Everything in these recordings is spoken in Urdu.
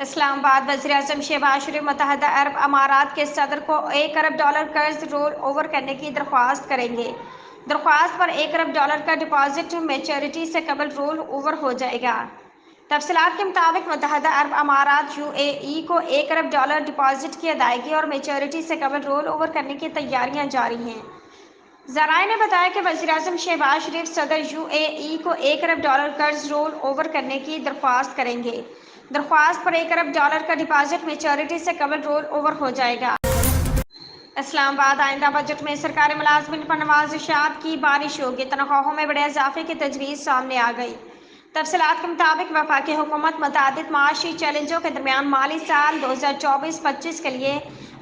اسلام آباد وزیراعظم شہباز شریف متحدہ عرب امارات کے صدر کو $1 ارب قرض رول اوور کرنے کی درخواست کریں گے۔ درخواست پر $1 ارب کا ڈپازٹ میچورٹی سے قبل رول اوور ہو جائے گا۔ تفصیلات کے مطابق متحدہ عرب امارات کو $1 ارب ڈپازٹ کی ادائیگی اور میچورٹی سے قبل رول اوور کرنے کی تیاریاں جاری ہیں۔ ذرائع نے بتایا کہ وزیراعظم شہباز شریف صدر کو $1 ارب قرض رول اوور کرنے کی درخواست کریں گے۔ درخواست پر $1 ارب کا ڈپازٹ میچورٹی سے قبل رول اوور ہو جائے گا۔ اسلام آباد آئندہ بجٹ میں سرکاری ملازمین پر نوازشات کی بارش ہوگی، تنخواہوں میں بڑے اضافے کی تجویز سامنے آ گئی۔ تفصیلات کے مطابق وفاقی حکومت متعدد معاشی چیلنجوں کے درمیان مالی سال 2024-25 کے لیے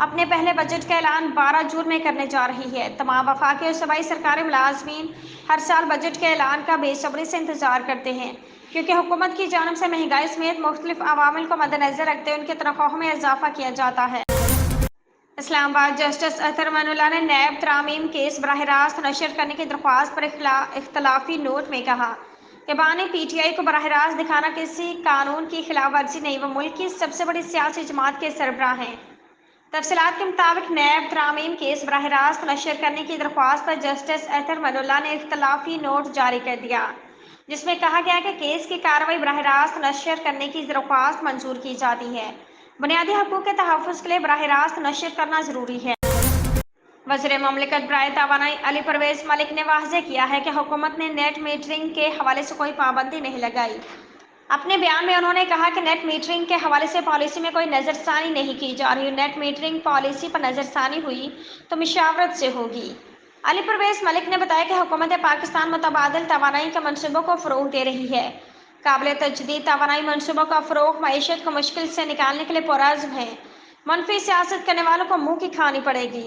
اپنے پہلے بجٹ کا اعلان 12 جون میں کرنے جا رہی ہے۔ تمام وفاقی اور صوبائی سرکاری ملازمین ہر سال بجٹ کے اعلان کا بے صبری سے انتظار کرتے ہیں، کیونکہ حکومت کی جانب سے مہنگائی سمیت مختلف عوامل کو مدنظر رکھتے ہوئے ان کی تنخواہوں میں اضافہ کیا جاتا ہے۔ اسلام آباد جسٹس اطہر من اللہ نے نیب ترامیم کیس براہ راست نشر کرنے کی درخواست پر اختلافی نوٹ میں کہا کہ بانی پی ٹی آئی کو براہ راست دکھانا کسی قانون کی خلاف ورزی نہیں، وہ ملک کی سب سے بڑی سیاسی جماعت کے سربراہ ہیں۔ تفصیلات کے مطابق نیب ترامیم کیس براہ راست نشر کرنے کی درخواست پر جسٹس اطہر من اللہ نے اختلافی نوٹ جاری کر دیا، جس میں کہا گیا کہ کیس کی کارروائی براہ راست نشر کرنے کی درخواست منظور کی جاتی ہے۔ بنیادی حقوق کے تحفظ کے لیے براہ راست نشر کرنا ضروری ہے۔ وزیر مملکت برائے توانائی علی پرویز ملک نے واضح کیا ہے کہ حکومت نے نیٹ میٹرنگ کے حوالے سے کوئی پابندی نہیں لگائی۔ اپنے بیان میں انہوں نے کہا کہ نیٹ میٹرنگ کے حوالے سے پالیسی میں کوئی نظر ثانی نہیں کی جا رہی۔ نیٹ میٹرنگ پالیسی پر نظر ثانی ہوئی تو مشاورت سے ہوگی۔ علی پرویز ملک نے بتایا کہ حکومت پاکستان متبادل توانائی کے منصوبوں کو فروغ دے رہی ہے۔ قابل تجدید توانائی منصوبوں کا فروغ معیشت کو مشکل سے نکالنے کے لیے پرعزم ہے۔ منفی سیاست کرنے والوں کو منہ کی کھانی پڑے گی۔